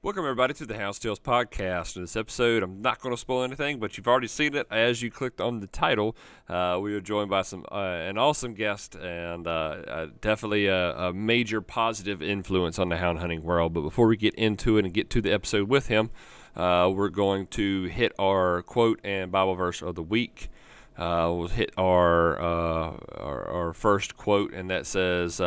Welcome, everybody, to the Hounds podcast. In this episode, I'm not going to spoil anything, but you've already seen it as you clicked on the title. We are joined by an awesome guest and definitely a major positive influence on the hound hunting world. But before we get into it and get to the episode with him, we're going to hit our quote and Bible verse of the week. We'll hit our first quote, and that says,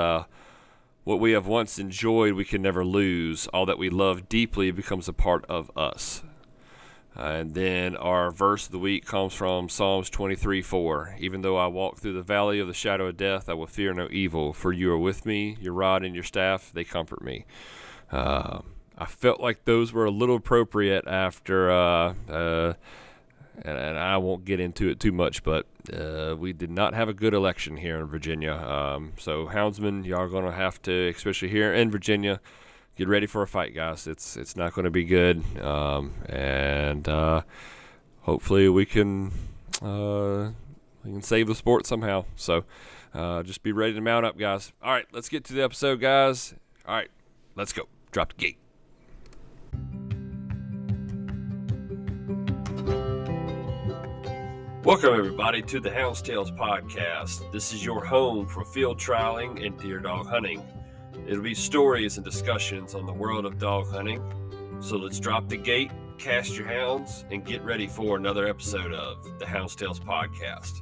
what we have once enjoyed, we can never lose. All that we love deeply becomes a part of us. And then our verse of the week comes from Psalms 23:4. Even though I walk through the valley of the shadow of death, I will fear no evil, for you are with me. Your rod and your staff, they comfort me. I felt like those were a little appropriate after, and I won't get into it too much, but we did not have a good election here in Virginia. So houndsmen, y'all are going to have to, especially here in Virginia, get ready for a fight, guys. It's not going to be good, and hopefully we can save the sport somehow. So just be ready to mount up, guys. All right, let's get to the episode, guys. All right, let's go. Drop the gate. Welcome, everybody, to the Hounds podcast. This is your home for field trialing and deer dog hunting. It'll be stories and discussions on the world of dog hunting. So let's drop the gate, cast your hounds, and get ready for another episode of the Hounds podcast.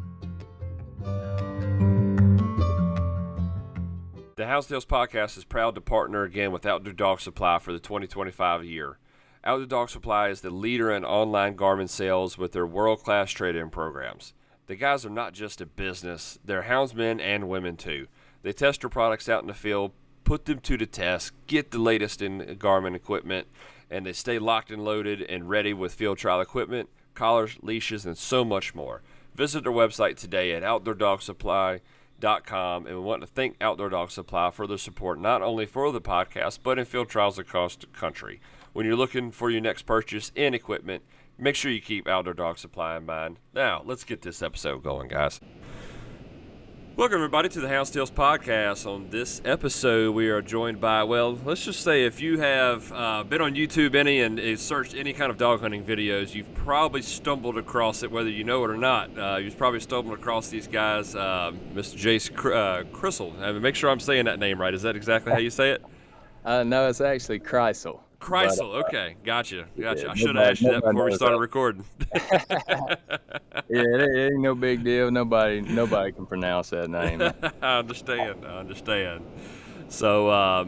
The Hounds podcast is proud to partner again with Outdoor Dog Supply for the 2025 year. Outdoor Dog Supply is the leader in online garment sales with their world-class trade-in programs. The guys are not just a business, they're houndsmen and women too. They test their products out in the field, put them to the test, get the latest in garment equipment, and they stay locked and loaded and ready with field trial equipment, collars, leashes, and so much more. Visit their website today at outdoordogsupply.com, and we want to thank Outdoor Dog Supply for their support not only for the podcast, but in field trials across the country. When you're looking for your next purchase in equipment, make sure you keep Outdoor Dog Supply in mind. Now, let's get this episode going, guys. Welcome, everybody, to the Hounds podcast. On this episode, we are joined by, well, let's just say if you have been on YouTube and searched any kind of dog hunting videos, you've probably stumbled across it, whether you know it or not. You've probably stumbled across these guys, Mr. Jase Krisle. Make sure I'm saying that name right. Is that exactly how you say it? No, it's actually Krisle. Krisle, okay, gotcha. I should have asked you that before we started recording. Yeah, it ain't no big deal. Nobody can pronounce that name. I understand. So,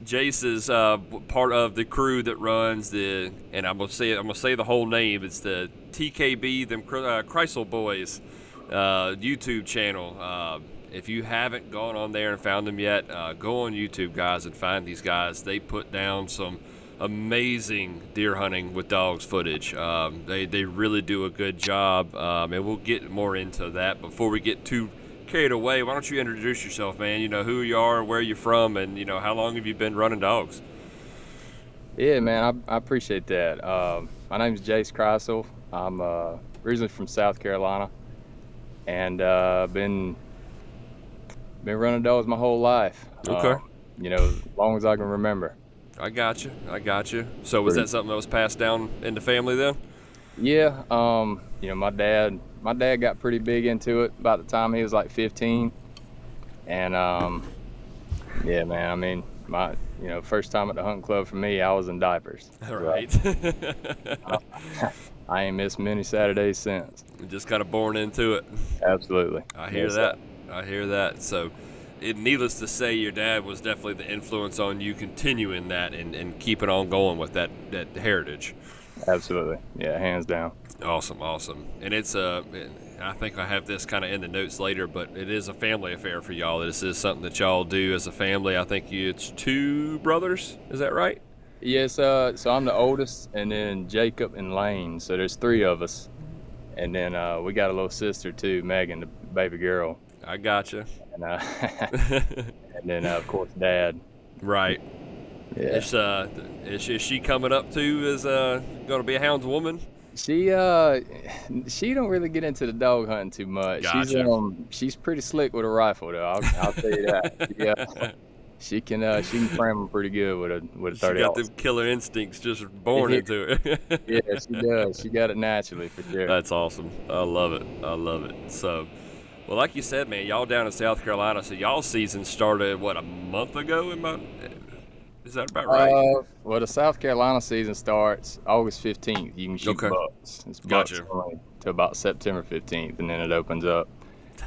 Jase is part of the crew that runs and I'm gonna say the whole name. It's the TKB Them Krisle Boys YouTube channel. If you haven't gone on there and found them yet, go on YouTube, guys, and find these guys. They put down some amazing deer hunting with dogs footage. They really do a good job, and we'll get more into that. Before we get too carried away, why don't you introduce yourself, man? You know who you are, where you're from, and you know how long have you been running dogs? Yeah, man, I appreciate that. My name is Jase Krisle. I'm originally from South Carolina, and been running dogs my whole life. Okay. As long as I can remember. I got you. So was that something that was passed down in the family then? Yeah. My dad got pretty big into it about the time he was like 15. And yeah, man, I mean, first time at the hunting club for me, I was in diapers. Right. I ain't missed many Saturdays since. You just kind of born into it. Absolutely. I hear that. So, needless to say, your dad was definitely the influence on you continuing that and keeping on going with that heritage. Absolutely. Yeah, hands down. Awesome. And it's I think I have this kind of in the notes later, but it is a family affair for y'all. This is something that y'all do as a family. I think it's 2 brothers. Is that right? Yes. So I'm the oldest, and then Jacob and Lane. So there's 3 of us. And then we got a little sister too, Megan, the baby girl. I gotcha. And, and then of course Dad. Right. Yeah. Is she coming up too? Is going to be a hounds woman? She don't really get into the dog hunting too much. Gotcha. She's pretty slick with a rifle though. I'll tell you that. Yeah. she can frame them pretty good with a 30. She got them killer instincts just born into it. Yeah, she does. She got it naturally for sure. That's awesome. I love it. I love it. So, well, like you said, man, y'all down in South Carolina, so y'all season started, what, a month ago? Is that about right? Well, the South Carolina season starts August 15th. You can shoot Okay. bucks. It's bucks Gotcha. only to about September 15th, and then it opens up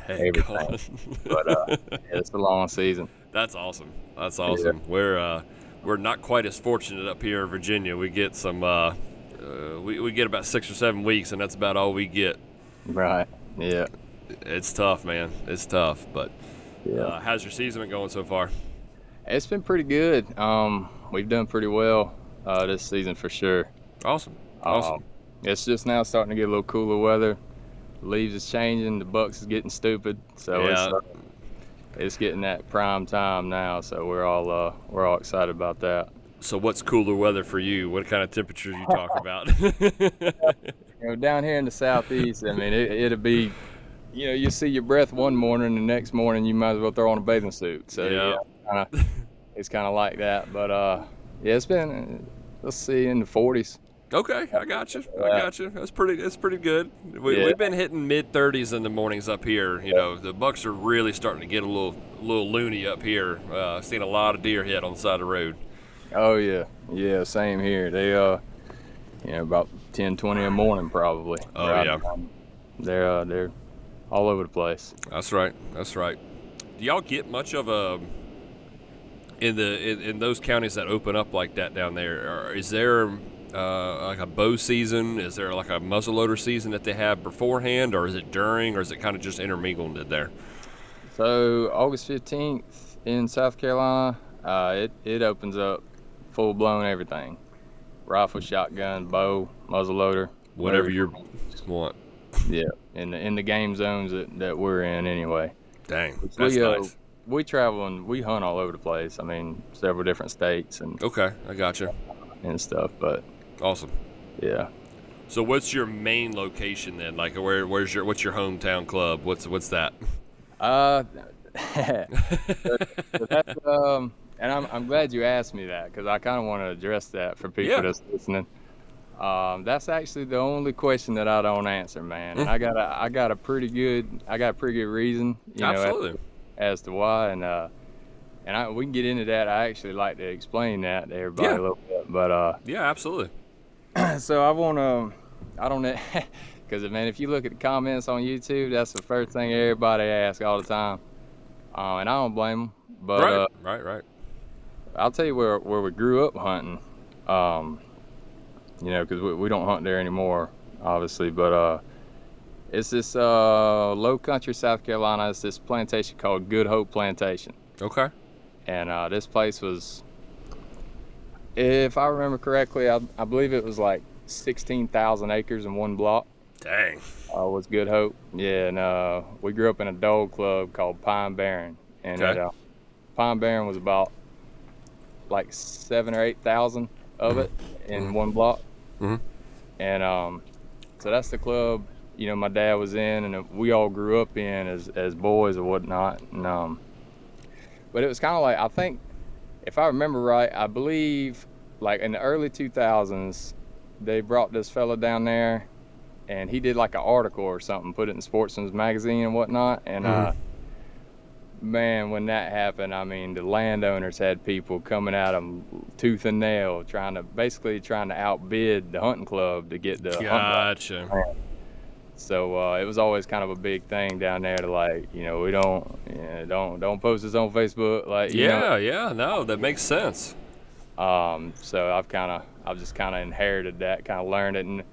Thank everything. God. But yeah, it's a long season. That's awesome. That's awesome. Yeah. We're not quite as fortunate up here in Virginia. We get some we get about 6 or 7 weeks, and that's about all we get. Right. Yeah. It's tough, man. It's tough. But Yeah. how's your season been going so far? It's been pretty good. We've done pretty well this season for sure. Awesome. Awesome. It's just now starting to get a little cooler weather. Leaves is changing. The bucks is getting stupid. So Yeah. it's getting that prime time now. So we're all excited about that. So what's cooler weather for you? What kind of temperatures you talk about? Down here in the southeast, I mean, it'll be, you see your breath one morning, and the next morning you might as well throw on a bathing suit. So Yeah. it's kind of like that. But yeah, it's been, let's see, in the 40s. Okay, I got you. That's pretty good. We've been hitting mid-30s in the mornings up here. The bucks are really starting to get a little loony up here. I've seen a lot of deer hit on the side of the road. Oh yeah, same here. They about 10-20 in the morning probably. Oh right yeah, they're all over the place. That's right. Do y'all get much of a in those counties that open up like that down there? Or is there like a bow season? Is there like a muzzleloader season that they have beforehand, or is it during, or is it kind of just intermingled in there? So August 15th in South Carolina, it opens up full blown everything: rifle, shotgun, bow, muzzleloader, Whatever you want. Yeah, in the game zones that we're in anyway. Dang, that's nice. We travel and we hunt all over the place. I mean, several different states and Okay, I gotcha. and stuff. But Awesome. yeah. So what's your main location then? Like what's your hometown club? What's that? That's, and I'm glad you asked me that, because I kind of want to address that for people that's listening. That's actually the only question that I don't answer, man. And I got a pretty good reason, Absolutely. as to why, and we can get into that. I actually like to explain that to everybody a little bit, but Yeah, absolutely. so I don't know, because man, if you look at the comments on YouTube, that's the first thing everybody asks all the time, and I don't blame them. But Right. I'll tell you where we grew up hunting, because we don't hunt there anymore, obviously. But it's this low country South Carolina. It's this plantation called Good Hope Plantation, Okay. and this place was, if I remember correctly, I believe it was like 16,000 acres in one block. Dang. Was Good Hope. Yeah, and we grew up in a dog club called Pine Barren, and Okay. Pine Barren was about like 7,000 or 8,000 of it in one block. Mhm. And so that's the club my dad was in, and we all grew up in as boys or whatnot. And but it was kind of like, I think, if I remember right, I believe like in the early 2000s they brought this fella down there, and he did like an article or something, put it in Sportsman's magazine and whatnot. And man, when that happened, I mean, the landowners had people coming at them tooth and nail, trying to outbid the hunting club to get the Gotcha. hunting. So it was always kind of a big thing down there to, like, we don't post this on Facebook, like, Yeah, no, that makes sense. So I've just kind of inherited that, kind of learned it, and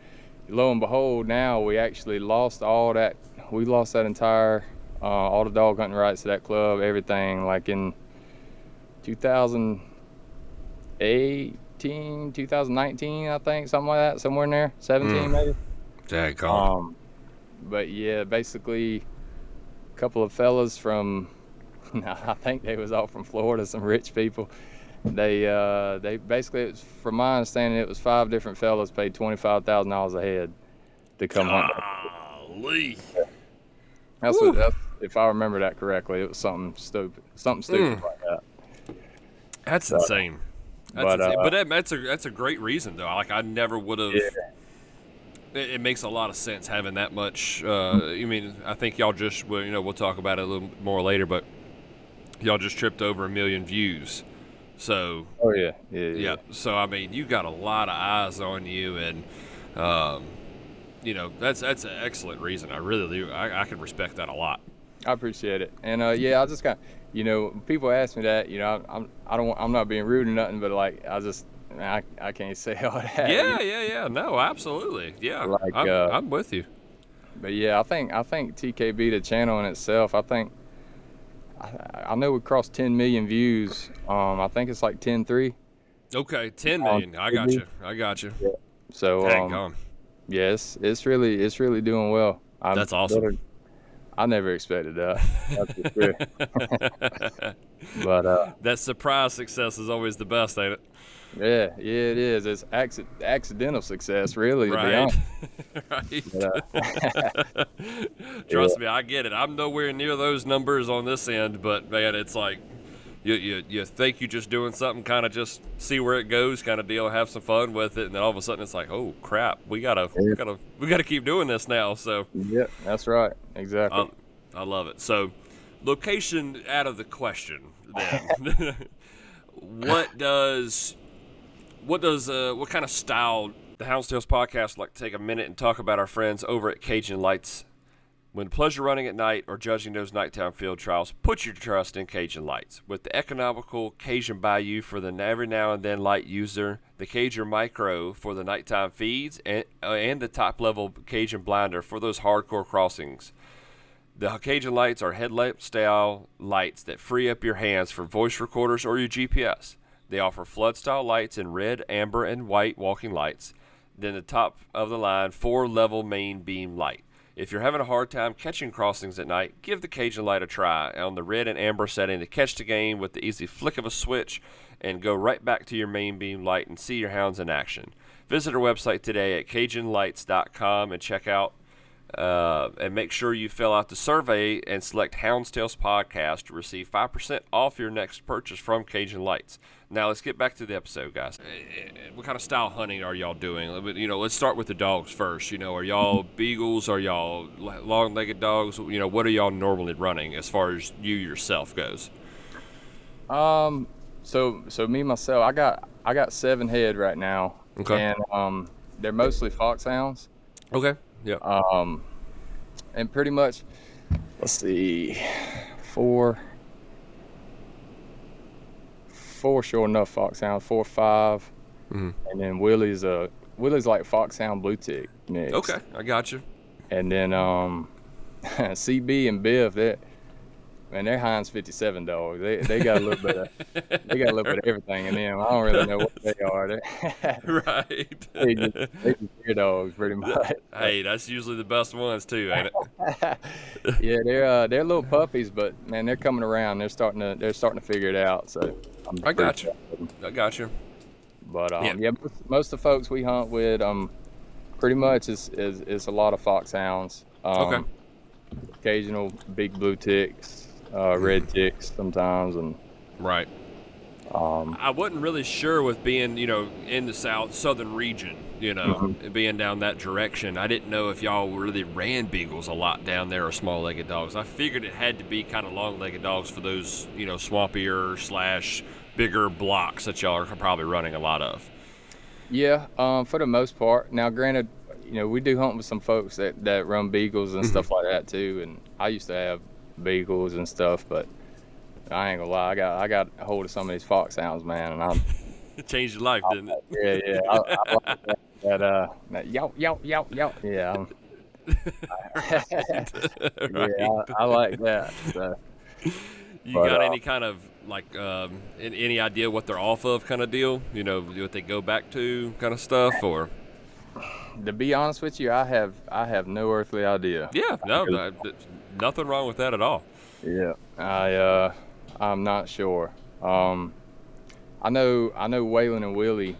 lo and behold, now we actually lost all that. We lost that entire all the dog hunting rights to that club, everything, like in 2018, 2019, I think, something like that, somewhere in there, 17 maybe. Dang. But yeah, basically a couple of fellas from, I think they was all from Florida, some rich people. They basically, it was, from my understanding, it was 5 different fellas paid $25,000 a head to come hunt. Golly. That's if I remember that correctly, it was something stupid like that. That's So, insane. That's but insane. But that's a great reason though. Like I never would have. yeah, It makes a lot of sense having that much. I mean, I think y'all just we'll talk about it a little more later, but y'all just tripped over 1 million views. So oh yeah, yeah, yeah. yeah. So I mean, you got a lot of eyes on you, and um, that's an excellent reason. I really do. I can respect that a lot. I appreciate it, and yeah, I just got, people ask me that, I'm not being rude or nothing, but like I can't say all that. Yeah. No, absolutely. Yeah, Like, I'm with you. but yeah, I think TKB the channel in itself. I know we crossed 10 million views. I think it's like 10.3 Okay, 10 on million. I got TKB. you. I got you. Yeah. So Dang on. yeah, it's really doing well. That's awesome. I never expected that. That's for sure. But That surprise success is always the best, ain't it? yeah, it is. It's accidental success, really, to be Right. honest. Right. But, Trust me, I get it. I'm nowhere near those numbers on this end, but man, it's like you think you're just doing something, kind of just see where it goes, kind of deal, have some fun with it, and then all of a sudden it's like, oh crap, we gotta keep doing this now. So yeah, that's right. Exactly. I love it. So location out of the question then. What kind of style the Hounds podcast would like to take a minute and talk about our friends over at Cajun Lights? When pleasure running at night or judging those nighttime field trials, put your trust in Cajun Lights. With the economical Cajun Bayou for the every now and then light user, the Cajun Micro for the nighttime feeds, and the top level Cajun Blinder for those hardcore crossings. The Cajun Lights are headlamp style lights that free up your hands for voice recorders or your GPS. They offer flood style lights in red, amber, and white walking lights. Then the top of the line 4-level main beam light. If you're having a hard time catching crossings at night, give the Cajun Light a try on the red and amber setting to catch the game with the easy flick of a switch and go right back to your main beam light and see your hounds in action. Visit our website today at CajunLights.com and check out and make sure you fill out the survey and select Hounds Tales Podcast to receive 5% off your next purchase from Cajun Lights. Now let's get back to the episode, guys. What kind of style hunting are y'all doing? Let's start with the dogs first. Are y'all beagles? Are y'all long-legged dogs? What are y'all normally running as far as you yourself goes? So me myself, I got 7 head right now. Okay. And they're mostly foxhounds. Okay. Yeah. And pretty much, let's see, four sure enough foxhounds, 4 or 5, and then Willie's like foxhound blue tick mix. Okay, I got you. And then CB and Biff, they're Heinz 57 dogs. They got a little bit of everything in them. I don't really know what they are. Right. They just deer dogs, pretty much. Hey, that's usually the best ones too, ain't it? Yeah, they're little puppies, but man, they're coming around. They're starting to figure it out. So I got you. But Yeah. yeah, most of the folks we hunt with, pretty much is a lot of foxhounds. Okay. Occasional big blue ticks, red ticks sometimes, and Right. I wasn't really sure with being, in the southern region, being down that direction. I didn't know if y'all really ran beagles a lot down there or small-legged dogs. I figured it had to be kind of long-legged dogs for those, swampier / bigger blocks that y'all are probably running a lot of. yeah, for the most part. Now, granted, we do hunt with some folks that run beagles and stuff like that too. And I used to have beagles and stuff, but I ain't gonna lie, I got a hold of some of these foxhounds, man, and It changed your life, didn't it? yeah, I like that yow, yeah. Right. Yeah, I like that. So, You but, got any kind of any idea what they're off of kind of deal? What they go back to kind of stuff, or? to be honest with you, I have no earthly idea. Yeah, no, nothing wrong with that at all. Yeah, I'm not sure. I know Waylon and Willie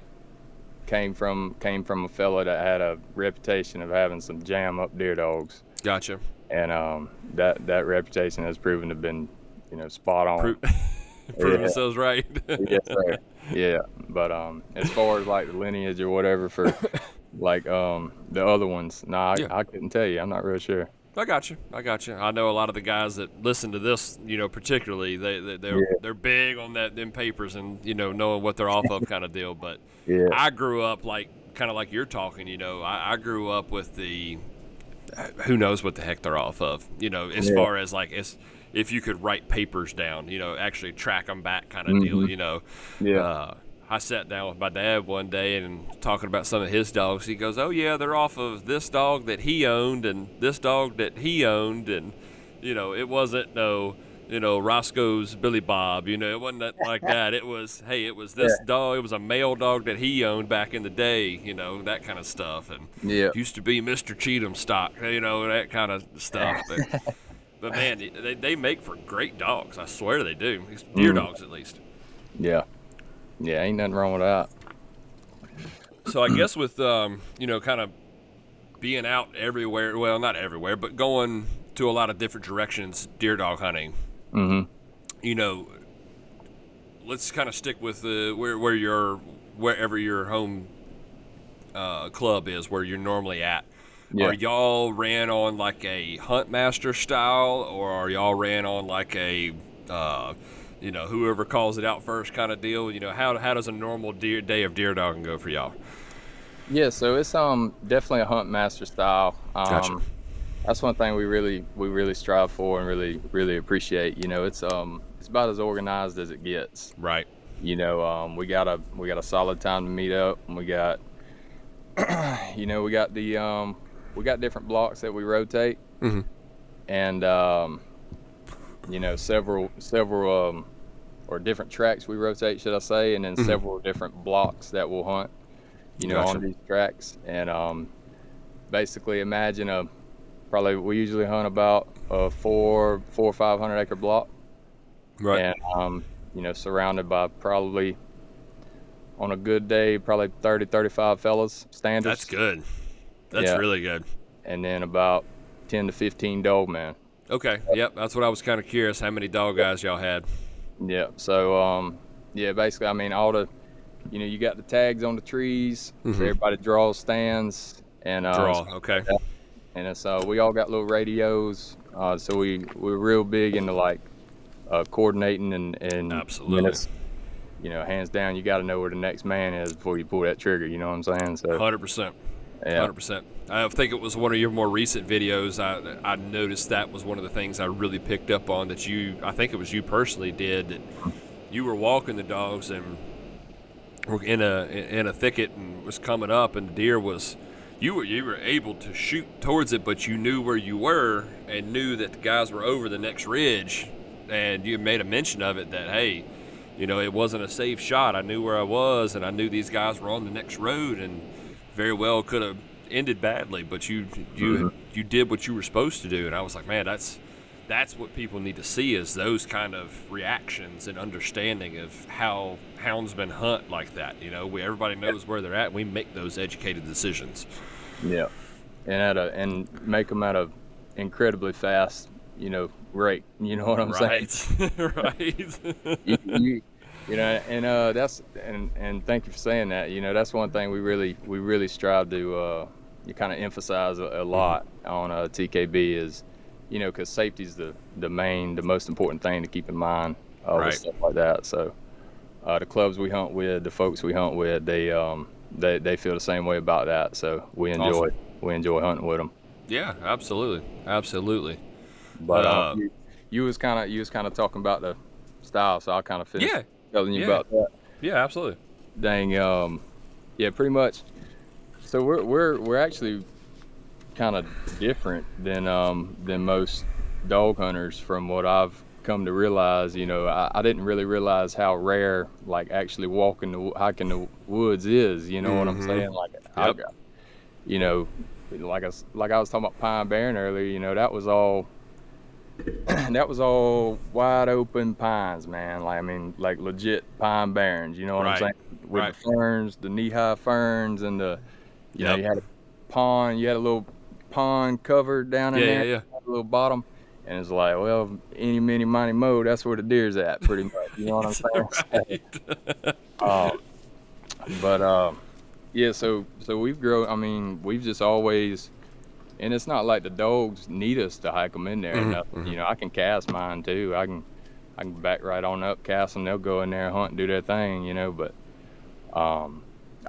came from a fella that had a reputation of having some jam up deer dogs, Gotcha. and that reputation has proven to have been spot on. Prove themselves right. Yes, sir. Yeah, but as far as like the lineage or whatever for like the other ones, nah, Yeah. I couldn't tell you. I'm not real sure. I got you. I know a lot of the guys that listen to this, particularly they're big on them papers and knowing what they're off of kind of deal. But Yeah. I grew up kind of like you're talking. I grew up with the who knows what the heck they're off of. As far as if you could write papers down, actually track them back kind of deal. Yeah. I sat down with my dad one day and talking about some of his dogs. He goes, "Oh yeah, they're off of this dog that he owned and this dog that he owned, and it wasn't Roscoe's Billy Bob. It wasn't that like that. It was this dog. It was a male dog that he owned back in the day. That kind of stuff. And used to be Mr. Cheatham stock. That kind of stuff. But man, they make for great dogs. I swear they do. Deer dogs, at least. Yeah. Yeah, ain't nothing wrong with that. So I guess with kind of being out everywhere, well, not everywhere, but going to a lot of different directions deer dog hunting. Let's kind of stick with wherever your home club is, where you're normally at. Yeah. Are y'all ran on like a hunt master style, or are y'all ran on like a whoever calls it out first kind of deal? How does a normal day of deer dogging go for y'all? Yeah, so it's definitely a hunt master style. Gotcha. That's one thing we really strive for and really appreciate. It's about as organized as it gets. Right. We got a solid time to meet up, and we got we got different blocks that we rotate, and several or different tracks we rotate, should I say, and then several different blocks that we'll hunt, Gotcha. on these tracks. And basically imagine we usually hunt about a 400 or 500 acre block. Right. And surrounded by probably, on a good day, probably 30-35 fellas standards. That's good. That's really good. And then about 10 to 15 dog men. Okay. Yep. That's what I was kind of curious, how many dog guys y'all had. Yeah. So, basically, I mean, all the, you got the tags on the trees. Everybody draws stands. And okay. And so we all got little radios. So we're real big into like coordinating and absolutely. Minutes. Hands down, you got to know where the next man is before you pull that trigger. You know what I'm saying? So 100%. Yeah. 100%. I think it was one of your more recent videos. I noticed that was one of the things I really picked up on that I think it was you personally did, that you were walking the dogs and were in a thicket and was coming up, and the deer was, you were able to shoot towards it, but you knew where you were and knew that the guys were over the next ridge, and you made a mention of it that, hey, it wasn't a safe shot. I knew where I was, and I knew these guys were on the next road, and very well could have ended badly, but you did what you were supposed to do. And I was like, man, that's what people need to see, is those kind of reactions and understanding of how houndsmen hunt like that. Everybody knows where they're at. We make those educated decisions. Yeah, and make them at a incredibly fast, rate. You know what I'm saying? Right. And that's and thank you for saying that. That's one thing we really strive to kind of emphasize a lot on TKB is, because safety's the most important thing to keep in mind with stuff like that. So the clubs we hunt with, the folks we hunt with, they feel the same way about that. So we enjoy hunting with them. Yeah, absolutely. But you was kind of talking about the style, so I kind of finished telling you about that. Yeah, absolutely. Dang, yeah, pretty much. So we're actually kind of different than most dog hunters, from what I've come to realize. I didn't really realize how rare like actually hiking the woods is. You know what I'm saying? Like, like I was talking about pine barren earlier. That was all wide open pines, man. Like legit pine barrens. You know what I'm saying? With the ferns, the knee-high ferns, and you had a pond. You had a little pond covered down in there. Yeah. A little bottom, And it's like, well, any, mini, money, mo, that's where the deer's at, pretty much. You know what I'm saying? Right. um, but yeah, so we've grown. I mean, we've just always, and it's not like the dogs need us to hike them in there. And you know, I can cast mine too. I can back right on up, cast them. They'll go in there, hunt, and do their thing. You know, but I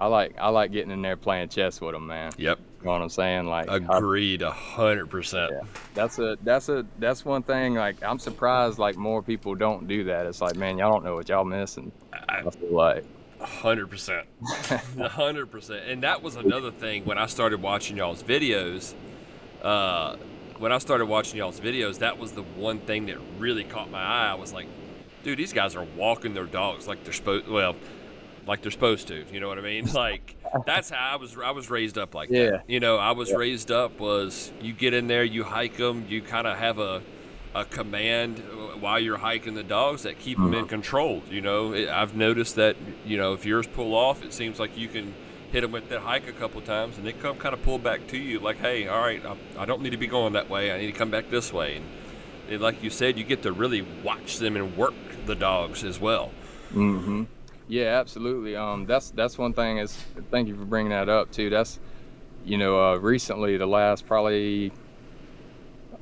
like getting in there playing chess with them, man. Yep. You know what I'm saying? Like, agreed, 100%. Yeah, that's one thing. Like, I'm surprised like more people don't do that. It's like, man, y'all don't know what y'all missing. I feel like 100%, 100%. And that was another thing when I started watching y'all's videos. That was the one thing that really caught my eye. I was like, dude, these guys are walking their dogs like they're supposed. Well, like they're supposed to. You know what I mean? Like, that's how I was raised up like that. You know, I was raised up was you get in there, you hike them, you kind of have a command while you're hiking the dogs that keep them in control. You know, I've noticed that, you know, if yours pull off, it seems like you can hit them with that hike a couple times and they come kind of pull back to you like, hey, all right, I don't need to be going that way. I need to come back this way. And like you said, you get to really watch them and work the dogs as well. Mm-hmm. Yeah, absolutely. That's one thing is, thank you for bringing that up too. That's, you know, recently, the last probably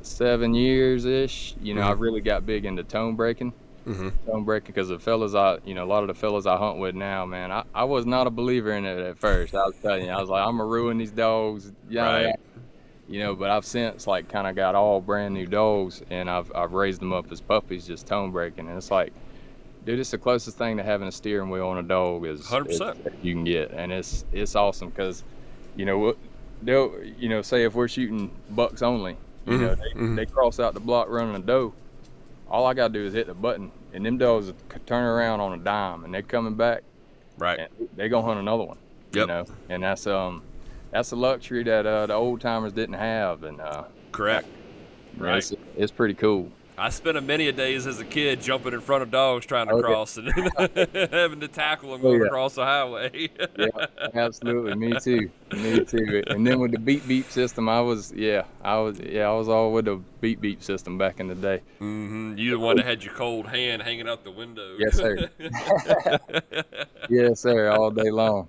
7 years ish, you know, I really got big into tone breaking. Tone breaking, because the fellas a lot of the fellas I hunt with now, man, I was not a believer in it at first. I was telling you, I was like, I'm gonna ruin these dogs, right? You know, but I've since like kind of got all brand new dogs, and I've raised them up as puppies, just tone breaking, and it's like, dude, it's the closest thing to having a steering wheel on a dog is 100% you can get, and it's awesome because, you know, they'll, you know, say if we're shooting bucks only, you know, they cross out the block running a doe. All I gotta do is hit the button, and them dogs turn around on a dime, and they're coming back. Right. And they gonna hunt another one. Yep. You know, and that's a luxury that the old timers didn't have, and correct. Right. It's pretty cool. I spent many a days as a kid jumping in front of dogs trying to cross and having to tackle them going across the highway. Yeah, absolutely. Me too. And then with the beep beep system, I was all with the beep beep system back in the day. You the one that had your cold hand hanging out the window. Yes, sir. Yes, sir. All day long.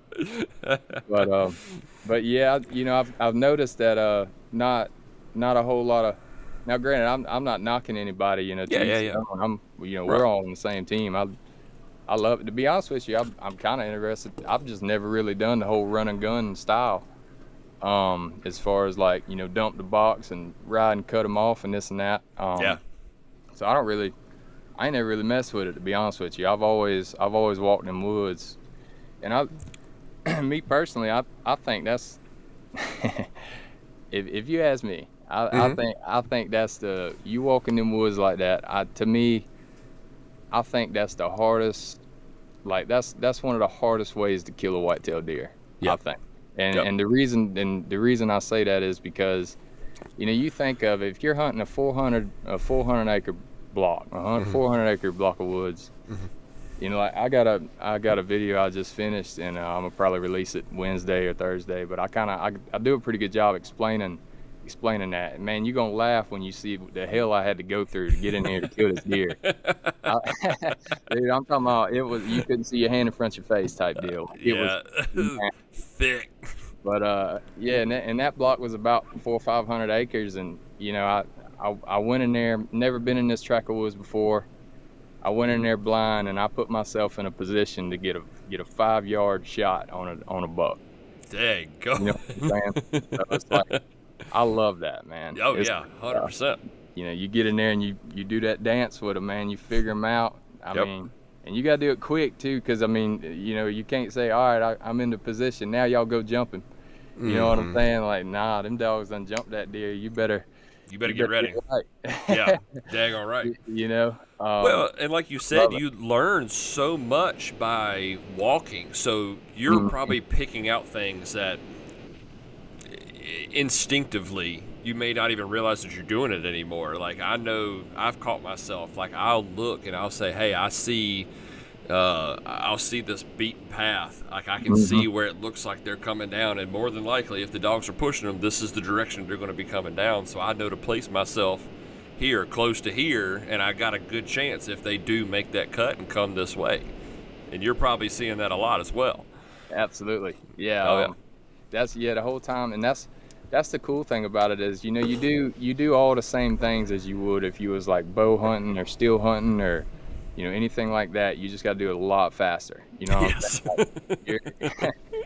But yeah, you know, I've noticed that not a whole lot of. Now, granted, I'm not knocking anybody, you know. Yeah. I'm, you know, we're all on the same team. I love it. To be honest with you, I'm kind of interested. I've just never really done the whole run and gun style. As far as like, you know, dump the box and ride and cut them off and this and that. So I ain't never really messed with it, to be honest with you. I've always walked in woods, and me personally, I think that's if you ask me. I think that's you walk in them woods like that. To me, I think that's the hardest. Like that's one of the hardest ways to kill a whitetail deer. I think, and the reason I say that is because, you know, you think of if you're hunting a 400 acre block, 400 acre block of woods. You know, like I got a video I just finished, and I'm gonna probably release it Wednesday or Thursday. But I do a pretty good job explaining that. Man, you're gonna laugh when you see the hell I had to go through to get in here to kill this deer. Dude, I'm talking about, it was, you couldn't see your hand in front of your face type deal. It was thick. But and that block was about 400 or 500 acres, and you know, I went in there, never been in this tract of woods before. I went in there blind, and I put myself in a position to get a 5-yard shot on a buck. Dang, go. You know what I'm saying? So it's like, I love that, man. Oh, yeah, 100%. You know, you get in there and you do that dance with them, man. You figure them out. I mean, and you got to do it quick, too, because, I mean, you know, you can't say, all right, I'm in the position. Now y'all go jumping. You know what I'm saying? Like, nah, them dogs done jumped that deer. You better get ready. Right. Yeah, dang all right. You know? Well, and like you said, you learn so much by walking. So you're probably picking out things that instinctively you may not even realize that you're doing it anymore. Like, I know I've caught myself, like, I'll look and I'll say, hey, I'll see this beaten path. Like, I can see where it looks like they're coming down, and more than likely, if the dogs are pushing them, this is the direction they're going to be coming down. So I know to place myself here, close to here, and I got a good chance if they do make that cut and come this way. And you're probably seeing that a lot as well. Absolutely. Yeah. Oh, yeah. That's the whole time. And that's the cool thing about it is, you do all the same things as you would if you was like bow hunting or steel hunting or, anything like that. You just got to do it a lot faster. Yes.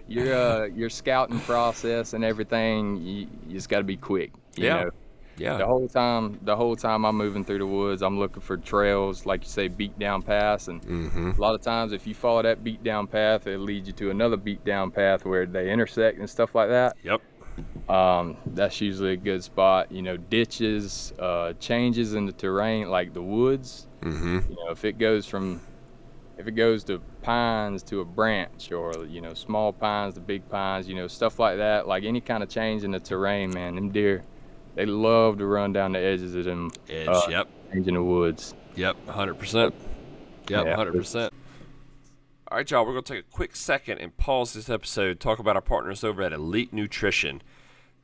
Your scouting process and everything, you just got to be quick. You know? Yeah. The whole time I'm moving through the woods, I'm looking for trails, like you say, beat down paths. And a lot of times if you follow that beat down path, it leads you to another beat down path where they intersect and stuff like that. Yep. That's usually a good spot. Ditches, changes in the terrain, like the woods. If it goes to pines to a branch, or small pines to big pines, stuff like that, like any kind of change in the terrain, man, them deer, they love to run down the edges of them change in the woods. Yep, 100%. Yep, 100%. All right, y'all, we're going to take a quick second and pause this episode, talk about our partners over at Elite Nutrition.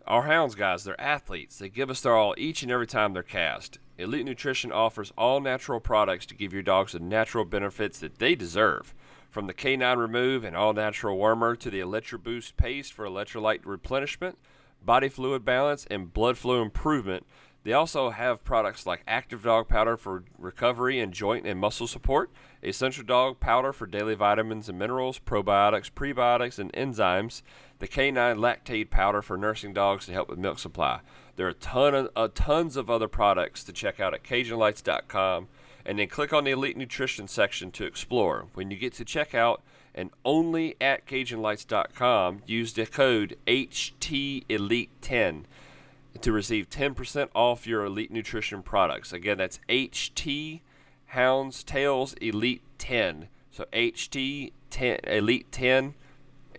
Our hounds, guys, they're athletes. They give us their all each and every time they're cast. Elite Nutrition offers all natural products to give your dogs the natural benefits that they deserve. From the canine remove and all natural wormer to the ElectroBoost paste for electrolyte replenishment, body fluid balance, and blood flow improvement. They also have products like Active Dog Powder for recovery and joint and muscle support, Essential Dog Powder for daily vitamins and minerals, probiotics, prebiotics, and enzymes, the Canine Lactate Powder for nursing dogs to help with milk supply. There are tons of other products to check out at CajunLights.com, and then click on the Elite Nutrition section to explore. When you get to checkout, and only at CajunLights.com, use the code HTElite10 to receive 10% off your Elite Nutrition products. Again, that's HT Hounds Tails Elite 10. So HT10 Elite 10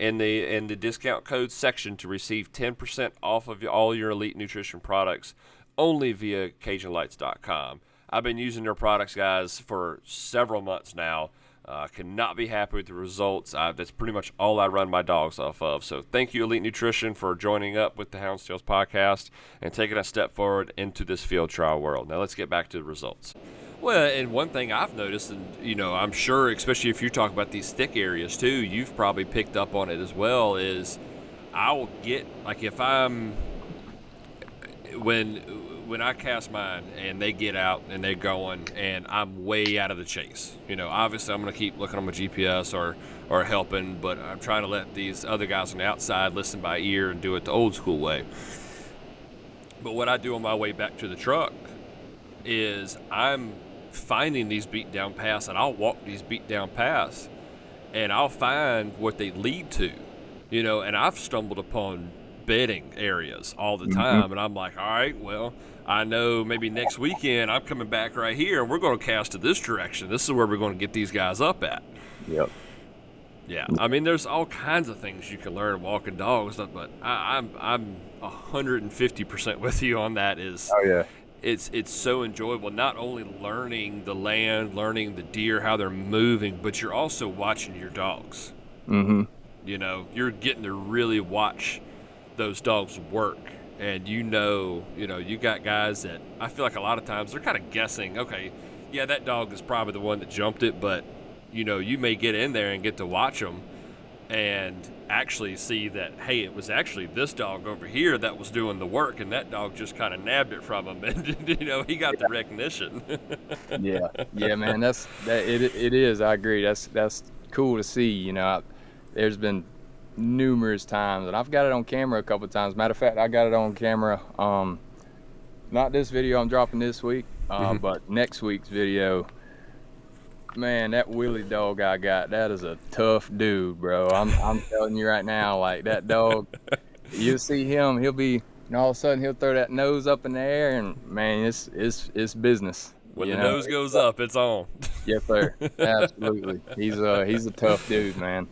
in the discount code section to receive 10% off of all your Elite Nutrition products only via CajunLights.com. I've been using their products, guys, for several months now. Cannot be happy with the results. That's pretty much all I run my dogs off of. So thank you, Elite Nutrition, for joining up with the Hounds Tales podcast and taking a step forward into this field trial world. Now let's get back to the results. Well, and one thing I've noticed, and I'm sure, especially if you talk about these thick areas too, you've probably picked up on it as well, is I'll get, like, if I'm, when I cast mine and they get out and they're going and I'm way out of the chase, obviously I'm going to keep looking on my GPS or helping, but I'm trying to let these other guys on the outside listen by ear and do it the old school way. But what I do on my way back to the truck is I'm finding these beat down paths, and I'll walk these beat down paths and I'll find what they lead to, and I've stumbled upon bedding areas all the time, and I'm like, all right, well, I know maybe next weekend I'm coming back right here and we're going to cast to this direction. This is where we're going to get these guys up at. Yep. Yeah, I mean, there's all kinds of things you can learn walking dogs, but I'm 150% with you on that. It's so enjoyable, not only learning the land, learning the deer, how they're moving, but you're also watching your dogs. You're getting to really watch those dogs work, and you got guys that I feel like a lot of times they're kind of guessing, okay, yeah, that dog is probably the one that jumped it, but you may get in there and get to watch them and actually see that, hey, it was actually this dog over here that was doing the work, and that dog just kind of nabbed it from him, and he got the recognition. yeah, man, it is. I agree. That's cool to see. There's been numerous times, and I've got it on camera a couple of times. Matter of fact, I got it on camera, not this video I'm dropping this week, but next week's video. Man, that Willie dog I got, that is a tough dude, bro. I'm telling you right now, like, that dog, you'll see him, he'll be, all of a sudden he'll throw that nose up in the air, and man, it's business. When the nose goes up, it's on. Yes, sir. Absolutely. He's a tough dude, man.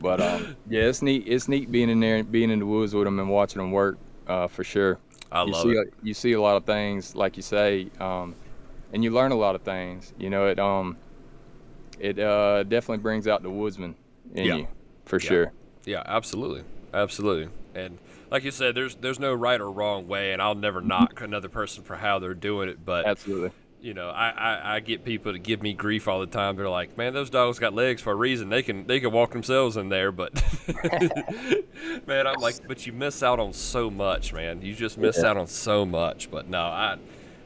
But yeah, it's neat being in there, being in the woods with him and watching him work, for sure. I love it. You see a lot of things, like you say, and you learn a lot of things. It definitely brings out the woodsman in you, for sure. Yeah, absolutely. And like you said, there's no right or wrong way, and I'll never knock another person for how they're doing it. But Absolutely. you know, I get people to give me grief all the time. They're like, man, those dogs got legs for a reason. They can walk themselves in there. But man, I'm like, but you miss out on so much, man. You just miss out on so much. But no,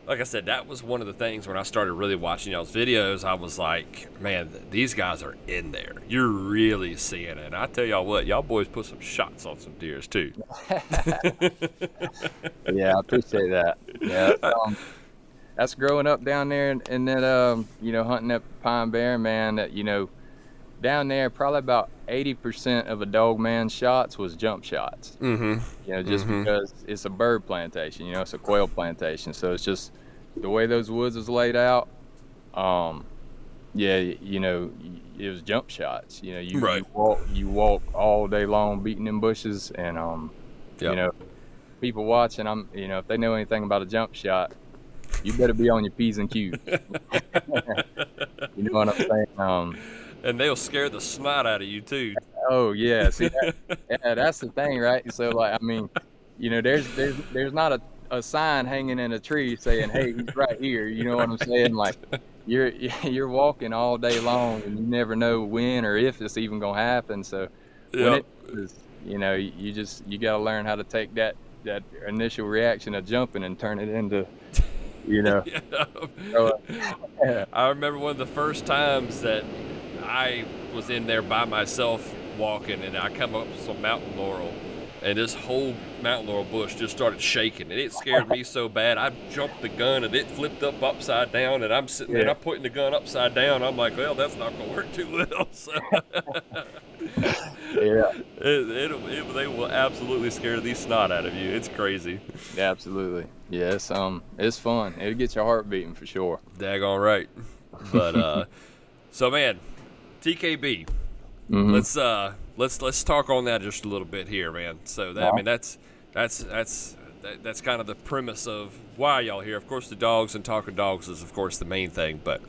like I said, that was one of the things when I started really watching y'all's videos. I was like, man, these guys are in there. You're really seeing it. And I tell y'all what, y'all boys put some shots on some deers too. Yeah, I appreciate that. Yeah. That's growing up down there in that, you know, hunting that pine barren, man, that, you know, down there, probably about 80% of a dog man's shots was jump shots. You know, just because it's a bird plantation, you know, it's a quail plantation. So it's just the way those woods was laid out. Yeah, you know, it was jump shots. You know, you walk all day long beating them bushes, and you know, people watching, you know, if they know anything about a jump shot, you better be on your P's and Q's. You know what I'm saying? And they'll scare the snot out of you too. Oh yeah, see, that's the thing, right? So like, I mean, you know, there's not a sign hanging in a tree saying, "Hey, he's right here." You know what I'm saying? Like, you're walking all day long, and you never know when or if it's even gonna happen. So when it is, you know, you gotta learn how to take that initial reaction of jumping and turn it into, you know. I remember one of the first times that I was in there by myself walking, and I come up with some mountain laurel, and this whole mountain laurel bush just started shaking, and it scared me so bad. I jumped the gun, and it flipped up upside down, and I'm sitting there, and I'm putting the gun upside down. I'm like, well, that's not gonna work too well. So they will absolutely scare the snot out of you. It's crazy. Absolutely. Yeah, it's fun. It'll get your heart beating for sure. Daggone right. But so man, TKB. Let's talk on that just a little bit here, man. So that, I mean, that's kind of the premise of why y'all here. Of course, the dogs and talking dogs is of course the main thing, but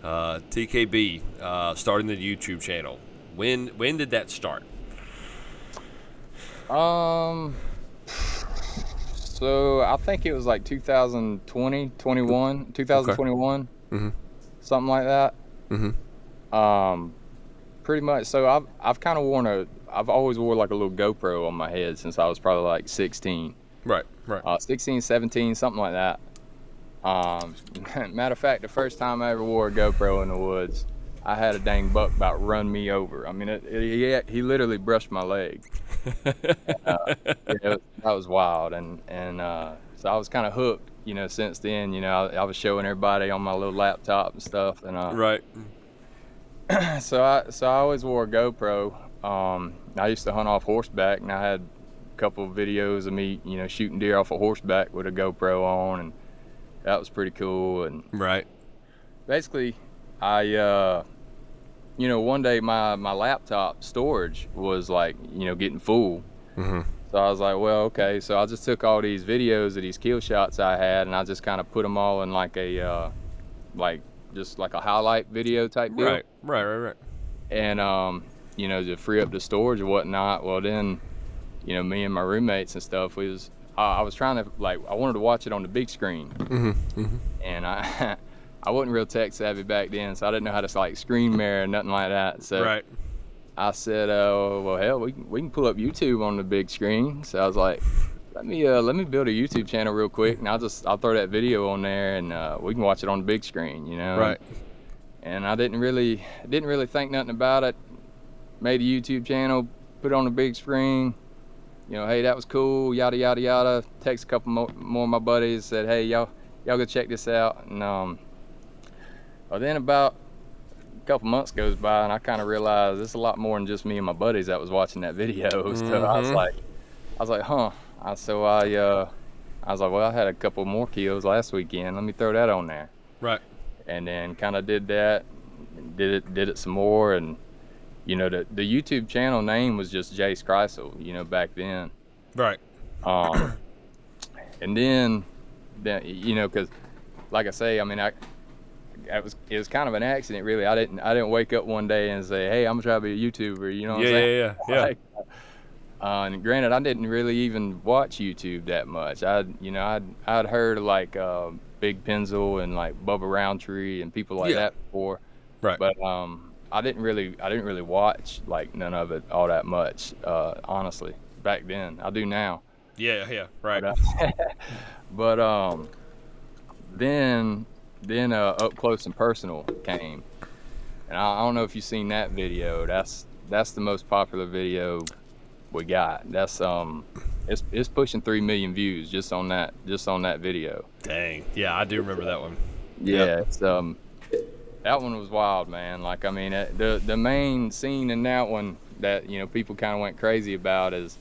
TKB starting the YouTube channel. When did that start? So I think it was like 2020, 2021, something like that. Pretty much. So I've kind of I've always wore like a little GoPro on my head since I was probably like 16. Right. 16, 17, something like that. Matter of fact, the first time I ever wore a GoPro in the woods, I had a dang buck about run me over. I mean, he literally brushed my leg. That was wild, and so I was kind of hooked, you know. Since then, you know, I was showing everybody on my little laptop and stuff, and right. So I always wore a GoPro. I used to hunt off horseback, and I had a couple of videos of me, you know, shooting deer off a horseback with a GoPro on, and that was pretty cool. And right. Basically, I you know, one day my laptop storage was like, you know, getting full. So I was like, well, okay. So I just took all these videos of these kill shots I had, and I just kind of put them all in like a just like a highlight video type deal. Right. And you know, to free up the storage or whatnot. Well, then, you know, me and my roommates and stuff, I was trying to, like, I wanted to watch it on the big screen. And I wasn't real tech savvy back then, so I didn't know how to like screen mirror or nothing like that. So I said, well, hell, we can pull up YouTube on the big screen. So I was like, let me build a YouTube channel real quick, and I'll throw that video on there, and we can watch it on the big screen, you know. Right. And I didn't really think nothing about it. Made a YouTube channel, put it on the big screen. You know, hey, that was cool, yada yada yada. Text a couple more of my buddies, said, hey, y'all go check this out. And well, then about a couple months goes by, and I kind of realized it's a lot more than just me and my buddies that was watching that video. So I was like, huh. So I was like, well, I had a couple more kills last weekend. Let me throw that on there. Right. And then kind of did that, did it some more, and you know, the YouTube channel name was just Jase Krisle, you know, back then. Right. And then you know, because like I say, I mean, it was kind of an accident, really. I didn't wake up one day and say, hey, I'm gonna try to be a YouTuber, you know what I'm saying? Yeah. Like, And granted, I didn't really even watch YouTube that much. I'd heard of like Big Penzl and like Bubba Roundtree and people like that before. Right. But I didn't really watch like none of it all that much, honestly, back then. I do now. Yeah, right. But then Up Close and Personal came, and I don't know if you've seen that video. That's the most popular video we got. That's it's pushing 3 million views just on that video. Dang. Yeah, I do remember that one. Yeah, it's that one was wild, man. Like, I mean, the main scene in that one that people kind of went crazy about is,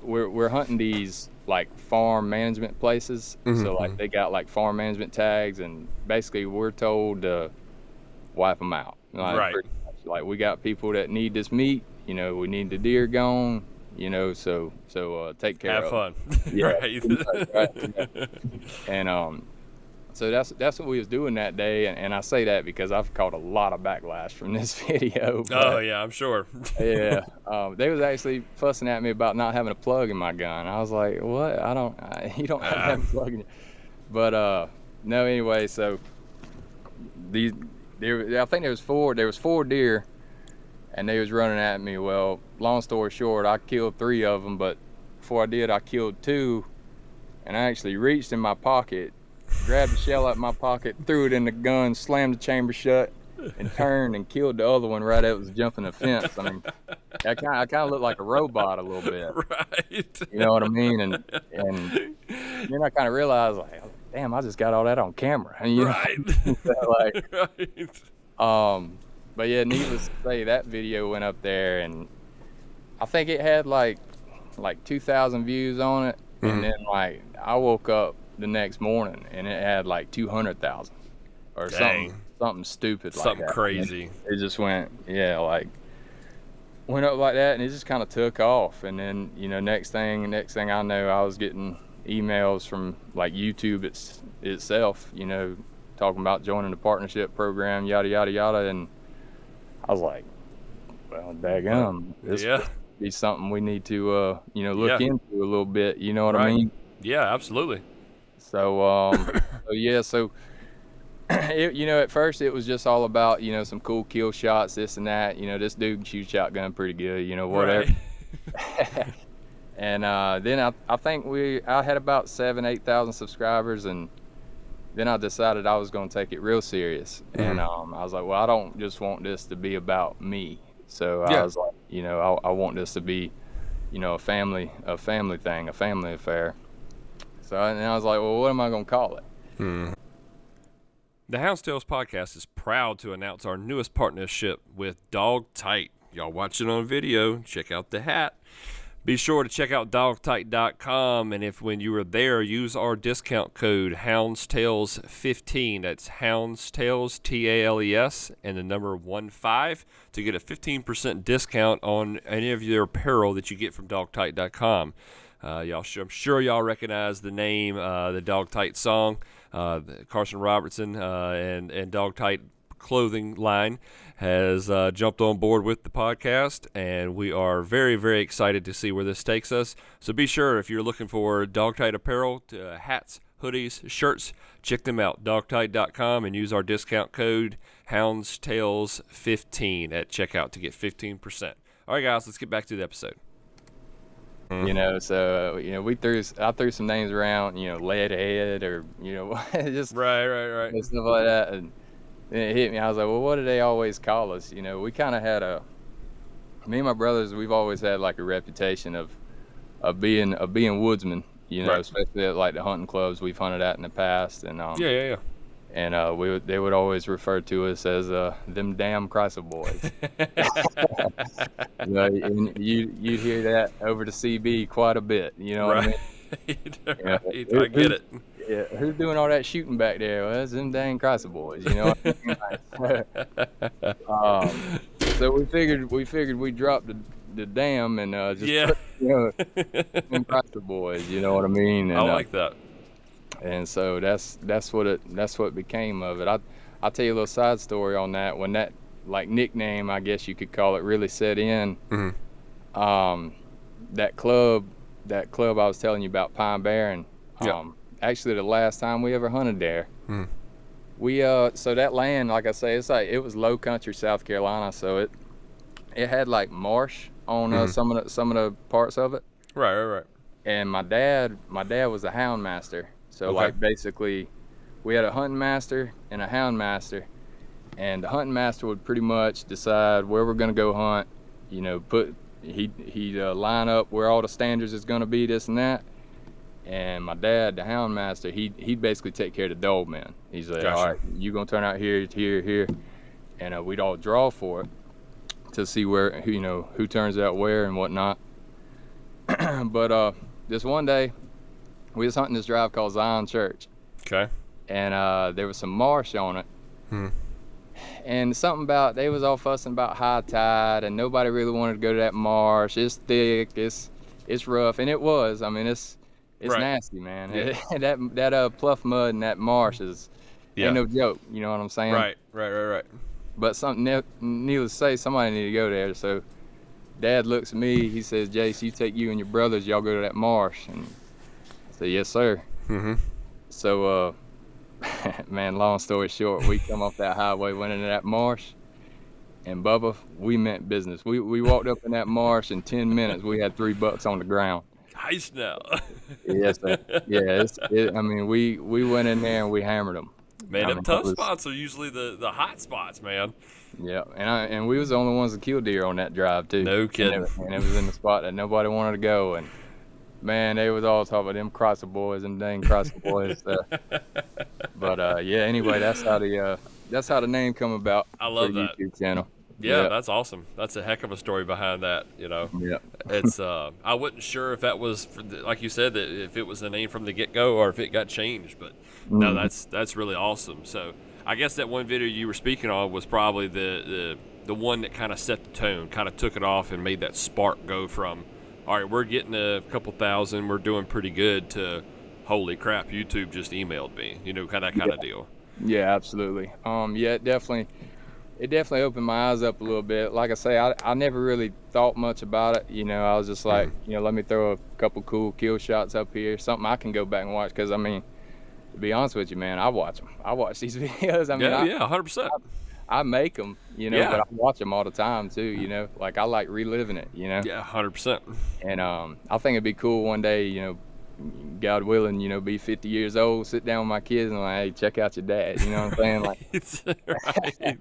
we're hunting these like farm management places. So like they got like farm management tags, and basically we're told to wipe them out. Like, pretty much. Like, we got people that need this meat. We need the deer gone. So take care of fun. Yeah. Right. Yeah. And so that's what we was doing that day, and I say that because I've caught a lot of backlash from this video. Oh yeah, I'm sure. Yeah, they was actually fussing at me about not having a plug in my gun. I was like, what? You don't have to have a plug in. But no, anyway, so I think there was four deer, and they was running at me. Well, long story short, I killed 3 of them, but before I did, I killed 2, and I actually reached in my pocket, grabbed the shell out of my pocket, threw it in the gun, slammed the chamber shut, and turned and killed the other one right as it was jumping the fence. I mean, I kind of looked like a robot a little bit. Right. You know what I mean? And then I kind of realized, like, damn, I just got all that on camera. And, Right. Right. But yeah, needless to say, that video went up there, and I think it had like 2,000 views on it. And then like I woke up the next morning and it had like 200,000 or something stupid, like something that. crazy. It just went up like that, and it just kind of took off. And then next thing I know, I was getting emails from like YouTube itself, talking about joining the partnership program, yada yada yada. And I was like, well, daggum, this would be something we need to look into a little bit. You know what I mean? Yeah, absolutely. So at first it was just all about some cool kill shots, this and that. This dude can shoot shotgun pretty good, whatever. Right. And then I think I had about 7,000-8,000 subscribers, and then I decided I was going to take it real serious. And I was like, well, I don't just want this to be about me. So I was like, I want this to be a family thing, a family affair. So and I was like, well, what am I going to call it? The Hounds Tales podcast is proud to announce our newest partnership with Dog Tight. Y'all watching on video, check out the hat. Be sure to check out dogtight.com, and if when you are there, use our discount code HoundsTales15. That's HoundsTales, TALES, and the number 15 to get a 15% discount on any of your apparel that you get from dogtight.com. I'm sure y'all recognize the name, the Dog Tight song. Carson Robertson and Dog Tight clothing line has jumped on board with the podcast, and we are very, very excited to see where this takes us. So be sure, if you're looking for Dog Tight apparel, hats, hoodies, shirts, check them out, dogtight.com, and use our discount code HoundsTales15 at checkout to get 15%. All right, guys, let's get back to the episode. So I threw some names around, Leadhead, or just right and stuff like that, and it hit me. I was like, well, what do they always call us? We kind of had me and my brothers, we've always had like a reputation of being woodsmen, right. Especially at like the hunting clubs we've hunted at in the past, and yeah. And they would always refer to us as them damn Krisle Boys. And you'd hear that over the CB quite a bit. You know right. what I mean? Right. I get it. Yeah, who's doing all that shooting back there? Well, it's them dang Krisle Boys. You know what I mean? So we figured we'd drop the dam and just put, them Krisle Boys. You know what I mean? And, I like that. And so that's what became of it. I'll tell you a little side story on that. When that like nickname, I guess you could call it, really set in, that club I was telling you about, Pine Barren. Actually, the last time we ever hunted there, we so that land, like I say, it was low country South Carolina, so it had like marsh on some of the parts of it. Right. And my dad was a hound master, so like basically, we had a hunting master and a hound master, and the hunting master would pretty much decide where we're gonna go hunt. You know, he'd line up where all the standards is gonna be, this and that. And my dad, the hound master, he'd basically take care of the dog man. He's like, all right, you gonna turn out here, and we'd all draw for it to see who turns out where and whatnot. But this one day, we was hunting this drive called Zion Church. Okay. And there was some marsh on it. And something about, they was all fussing about high tide, and nobody really wanted to go to that marsh. It's thick, it's rough, and it was. I mean, it's nasty, man. Yeah. That pluff mud and that marsh ain't no joke. You know what I'm saying? Right. But needless to say, somebody needed to go there. So Dad looks at me. He says, "Jase, you take you and your brothers. Y'all go to that marsh." And I said, "Yes, sir." So, man, long story short, we come off that highway, went into that marsh, and Bubba, we meant business. We walked up in that marsh in 10 minutes. We had 3 bucks on the ground. Nice now. Yes, sir. Yeah, I mean, we went in there and we hammered them. Man, them tough spots are usually the hot spots, man. Yeah, and we was the only ones to kill deer on that drive too. No kidding. And it was in the spot that nobody wanted to go, and man, they was all talking about them Krisle boys and dang Krisle boys. But yeah, anyway, that's how the name come about. I love for that YouTube channel. Yeah, that's awesome. That's a heck of a story behind that, you know. Yeah. It's I wasn't sure if that was like you said, that if it was the name from the get-go or if it got changed, but no, that's really awesome. So I guess that one video you were speaking on was probably the one that kind of set the tone, kind of took it off and made that spark go from, all right, we're getting a couple thousand, we're doing pretty good, to holy crap, YouTube just emailed me, you know, kind of deal. Yeah, absolutely. Yeah, it definitely opened my eyes up a little bit. Like I say, I never really thought much about it. You know, I was just like, you know, let me throw a couple cool kill shots up here, something I can go back and watch. Because, I mean, to be honest with you, man, I watch them. I watch these videos. I mean, 100%. I make them, you know, but I watch them all the time too, you know. Like, I like reliving it, you know. Yeah, 100%. And I think it'd be cool one day, you know, God willing, you know, be 50 years old, sit down with my kids and like, hey, check out your dad. You know what I'm saying? Like, right.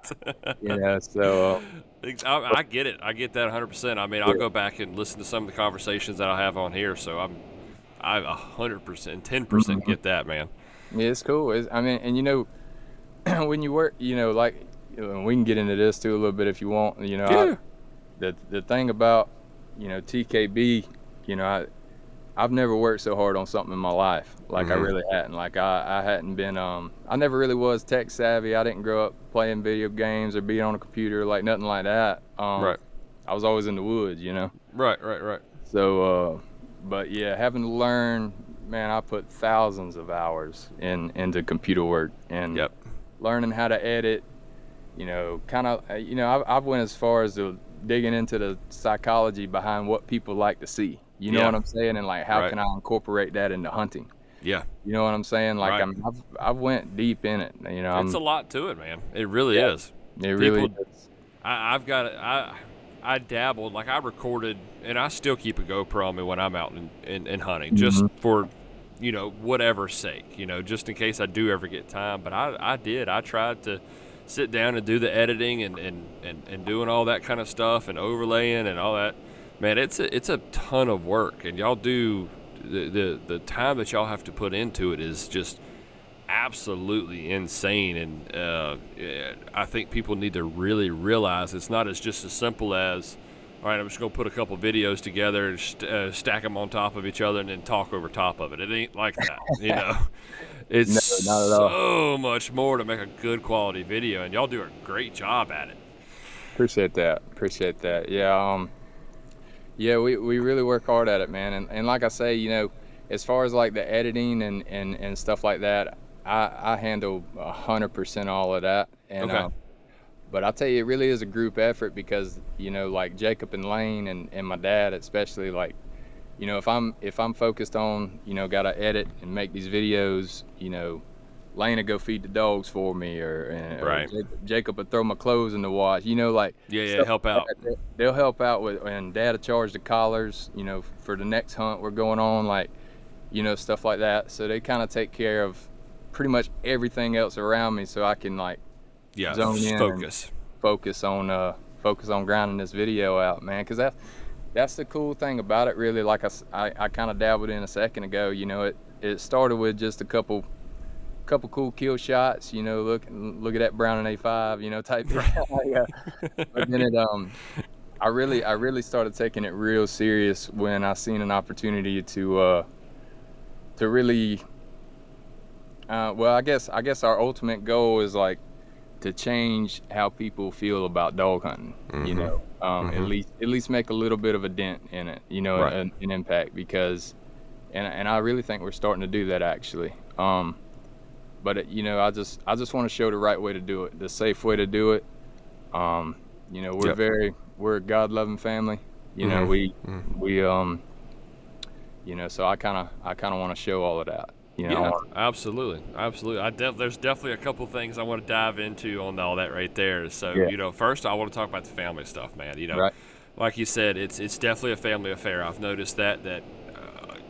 You know, so. I get it. I get that 100%. I mean, I'll go back and listen to some of the conversations that I have on here. So I 100%, 10% get that, man. Yeah, it's cool. I mean, and you know, when you work, you know, like, we can get into this too a little bit if you want. You know, the thing about, you know, TKB, you know, I've never worked so hard on something in my life. Like, I really hadn't. Like, I hadn't been, I never really was tech savvy. I didn't grow up playing video games or being on a computer, like nothing like that. Right. I was always in the woods, you know? Right. So, but yeah, having to learn, man, I put thousands of hours into computer work and learning how to edit, you know, kind of, you know, I've went as far as digging into the psychology behind what people like to see. You know what I'm saying? And like, how can I incorporate that into hunting? Yeah. You know what I'm saying? Like, I mean, I've went deep in it. You know, it's a lot to it, man. It really is. It really is. I've got it. I dabbled, like I recorded, and I still keep a GoPro on me when I'm out in hunting, just for, you know, whatever sake, you know, just in case I do ever get time. But I tried to sit down and do the editing and doing all that kind of stuff and overlaying and all that. Man, it's a ton of work, and y'all do the time that y'all have to put into it is just absolutely insane. And I think people need to really realize it's not just as simple as, all right, I'm just gonna put a couple videos together and stack them on top of each other and then talk over top of it. It ain't like that, you know. It's not at all. So much more to make a good quality video, and y'all do a great job at it. Appreciate that. Yeah. Yeah, we really work hard at it, man. And like I say, you know, as far as like the editing and stuff like that, I handle 100% all of that. And But I'll tell you, it really is a group effort because, you know, like Jacob and Lane and my dad especially, like, you know, if I'm focused on, you know, gotta edit and make these videos, you know, Lane will go feed the dogs for me, or Right. Jacob will throw my clothes in the wash, you know, like Yeah, stuff help like out. that. They'll help out with, and Dad will charge the collars, you know, for the next hunt we're going on, like, you know, stuff like that. So they kind of take care of pretty much everything else around me, so I can like Yeah, zone in and focus. focus on grinding this video out, man, because that's the cool thing about it, really. Like I kind of dabbled in a second ago, you know, it started with just a couple cool kill shots, you know, look at that Brown and A5, you know, type thing. But then I really started taking it real serious when I seen an opportunity to really well, I guess our ultimate goal is like to change how people feel about dog hunting, you know, at least make a little bit of a dent in it, you know, Right. an impact, because and I really think we're starting to do that, actually. But you know, I just want to show the right way to do it, the safe way to do it. You know, we're a God-loving family. You know, we you know, so I kind of want to show all of that. You know? Yeah, absolutely. There's definitely a couple things I want to dive into on all that right there. So, Yeah. you know, first I want to talk about the family stuff, man. You know, Right. like you said, it's definitely a family affair. I've noticed that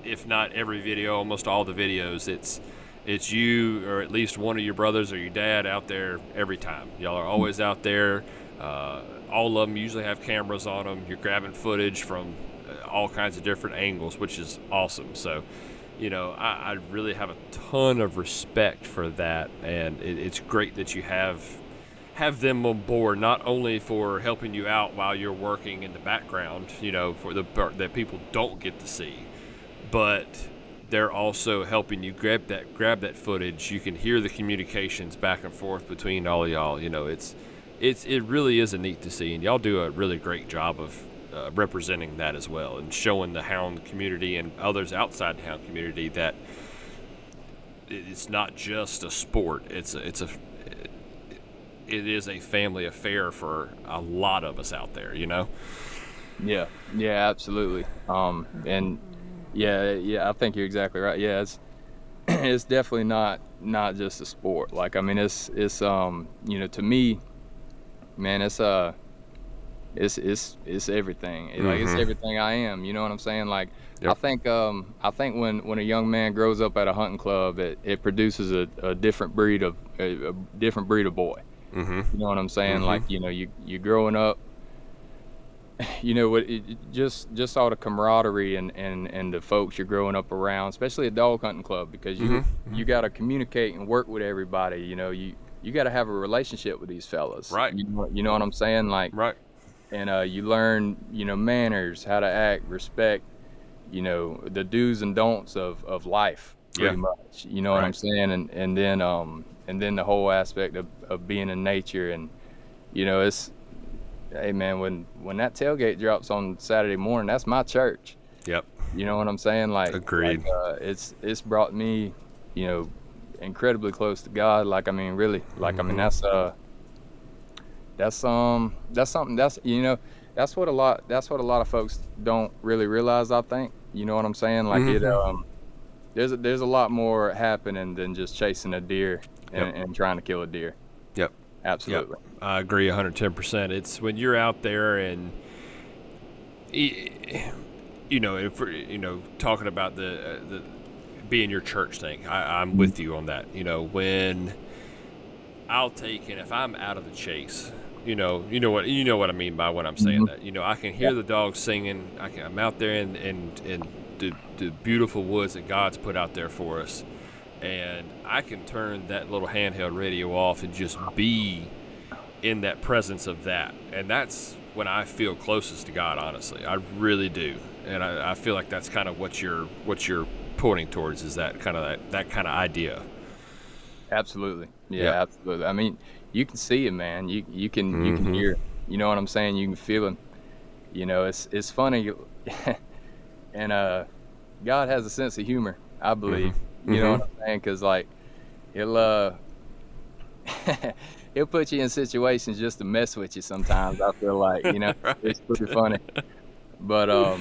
if not every video, almost all the videos, it's you or at least one of your brothers or your dad out there every time. Y'all are always out there. All of them usually have cameras on them. You're grabbing footage from all kinds of different angles, which is awesome. So, you know, I really have a ton of respect for that, and it's great that you have them on board, not only for helping you out while you're working in the background, you know, for the part that people don't get to see, but they're also helping you grab that footage. You can hear the communications back and forth between all of y'all. You know, it really is a neat to see, and y'all do a really great job of representing that as well, and showing the hound community and others outside the hound community that it's not just a sport. It is a family affair for a lot of us out there, you know? Yeah, absolutely. And yeah, I think you're exactly right. Yeah, it's definitely not just a sport. Like, I mean, it's you know, to me, man, it's everything. Like, it's everything I am. You know what I'm saying? Like, Yep. I think when a young man grows up at a hunting club, it produces a different breed of boy. Mm-hmm. You know what I'm saying? Like, you know, you growing up, you know, just all the camaraderie and the folks you're growing up around, especially a dog hunting club, because you got to communicate and work with everybody. You know, you got to have a relationship with these fellas. Right. You know what I'm saying? Like, Right. And you learn, you know, manners, how to act, respect, you know, the do's and don'ts of life, pretty much. You know what I'm saying? And then the whole aspect of being in nature. And, you know, it's, hey man, when that tailgate drops on Saturday morning, that's my church. Yep. You know what I'm saying? Like, Agreed. It's brought me, you know, incredibly close to God. Like, I mean, really, like, I mean, that's something that's, you know, that's what a lot of folks don't really realize, I think. You know what I'm saying? Like, there's a lot more happening than just chasing a deer and trying to kill a deer. Yep. Absolutely. Yep. I agree 110%. It's when you're out there and, you know, if you know, talking about the being your church thing, I'm with you on that. You know, when I'll take, and if I'm out of the chase, you know what I mean by when I'm saying that. You know, I can hear the dogs singing. I'm out there in the beautiful woods that God's put out there for us, and I can turn that little handheld radio off and just be in that presence of that. And that's when I feel closest to God, honestly. I really do. And I feel like that's kind of what you're pointing towards, is that kind of idea. Absolutely. Yeah, absolutely. I mean, you can see it, man. You can hear, you know what I'm saying? You can feel it. You know, it's funny. And God has a sense of humor, I believe. You know what I'm saying? Because, like, he'll he'll put you in situations just to mess with you sometimes. I feel like, Right. it's pretty funny. But I'll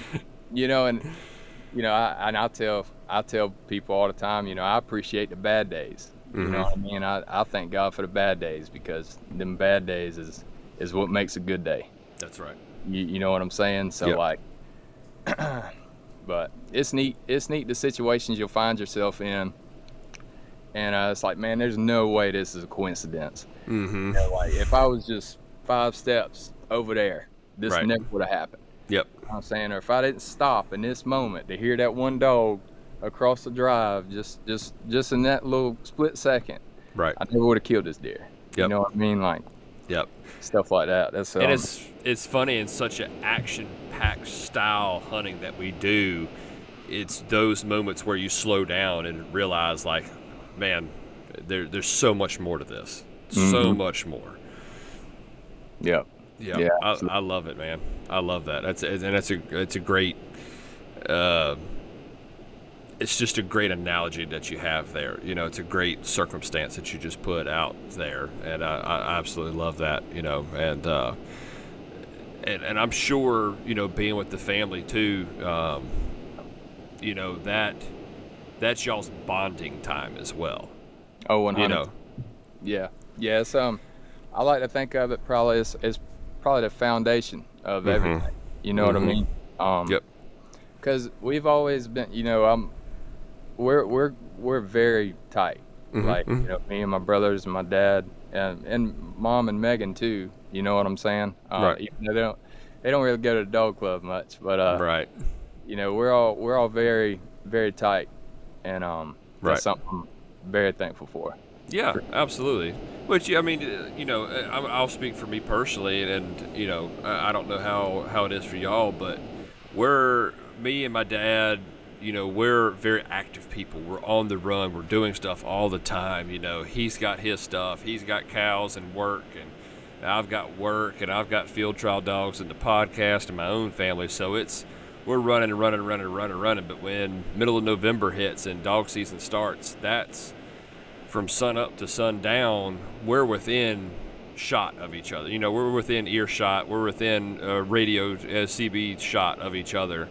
tell people all the time, I appreciate the bad days. You know what I mean? I thank God for the bad days, because them bad days is what makes a good day. That's right. You know what I'm saying? So Yep. like, but it's neat. It's neat the situations you'll find yourself in, and it's like, man, there's no way this is a coincidence. Like if I was just 5 steps over there, this Right. never would have happened. Yep. You know what I'm saying, or if I didn't stop in this moment to hear that one dog across the drive, just in that little split second, Right. I never would have killed this deer. You Yep. know what I mean? Like Yep. stuff like that. That's And it's funny, in such an action-packed style hunting that we do, it's those moments where you slow down and realize, like, man, there's so much more to this. So much more. yeah. Yeah. I love it, man. I love that. It's a great. It's just a great analogy that you have there. It's a great circumstance that you just put out there, and I absolutely love that. And I'm sure, being with the family too, that's y'all's bonding time as well. Oh, 100. Yeah. It's I like to think of it probably as probably the foundation of everything. You know what I mean? Yep. Because we've always been, we're very tight. Like, me and my brothers and my dad and mom and Megan too. You know what I'm saying? Right. Even though they don't really go to the dog club much, but Right. we're all very, very tight, and Right. that's something I'm very thankful for. Yeah, absolutely. Which, I mean, I'll speak for me personally, and I don't know how it is for y'all, but me and my dad, we're very active people. We're on the run. We're doing stuff all the time. He's got his stuff. He's got cows and work, and I've got work, and I've got field trial dogs and the podcast and my own family. So we're running and running and running and running and running. But when middle of November hits and dog season starts, that's from sun up to sundown. We're within shot of each other. We're within earshot. We're within radio CB shot of each other.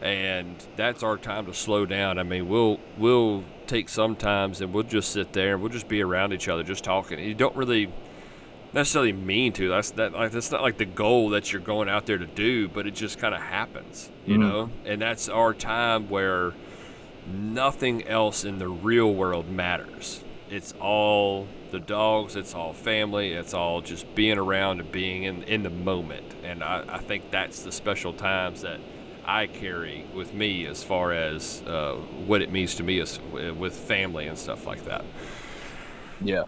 And that's our time to slow down. I mean, we'll take some times and we'll just sit there and we'll just be around each other, just talking. You don't really necessarily mean to. That's not like the goal that you're going out there to do, but it just kind of happens, you know. And that's our time where nothing else in the real world matters. It's all the dogs. It's all family. It's all just being around and being in the moment. And I think that's the special times that I carry with me as far as what it means to me as with family and stuff like that. Yeah,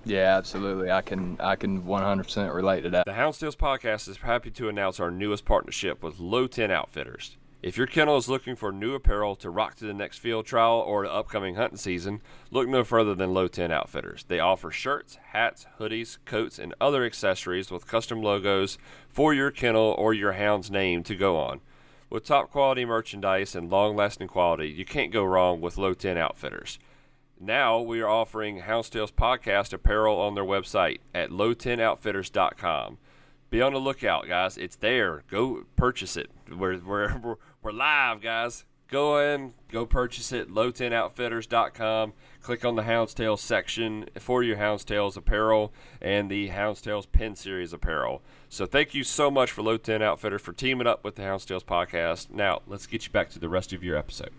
absolutely. I can 100% relate to that. The Hounds podcast is happy to announce our newest partnership with Low 10 Outfitters. If your kennel is looking for new apparel to rock to the next field trial or the upcoming hunting season, look no further than Low 10 Outfitters. They offer shirts, hats, hoodies, coats, and other accessories with custom logos for your kennel or your hound's name to go on. With top quality merchandise and long-lasting quality, you can't go wrong with Low 10 Outfitters. Now we are offering Hounds podcast apparel on their website at low10outfitters.com. Be on the lookout, guys. It's there. Go purchase it. We're live, guys. Go in, go purchase it. low10outfitters.com. Click on the Houndstails section for your Houndstails apparel and the Houndstails Pin Series apparel. So thank you so much for Low 10 Outfitters for teaming up with the Houndstails podcast. Now, let's get you back to the rest of your episode.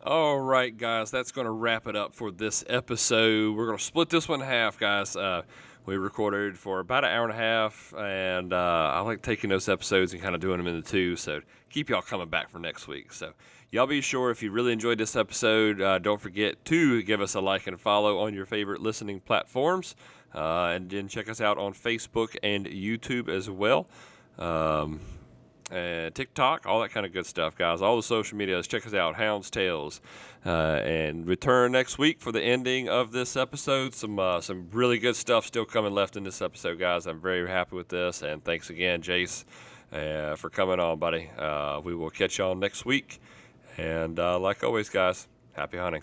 All right, guys, that's going to wrap it up for this episode. We're going to split this one in half, guys. We recorded for about an hour and a half, and I like taking those episodes and kind of doing them into two, so keep y'all coming back for next week. So y'all be sure, if you really enjoyed this episode, don't forget to give us a like and follow on your favorite listening platforms, and then check us out on Facebook and YouTube as well. And TikTok, all that kind of good stuff, guys. All the social medias. Check us out, Hounds Tales. And return next week for the ending of this episode. Some really good stuff still coming left in this episode, guys. I'm very happy with this. And thanks again, Jase, for coming on, buddy. We will catch y'all next week. And like always, guys, happy hunting.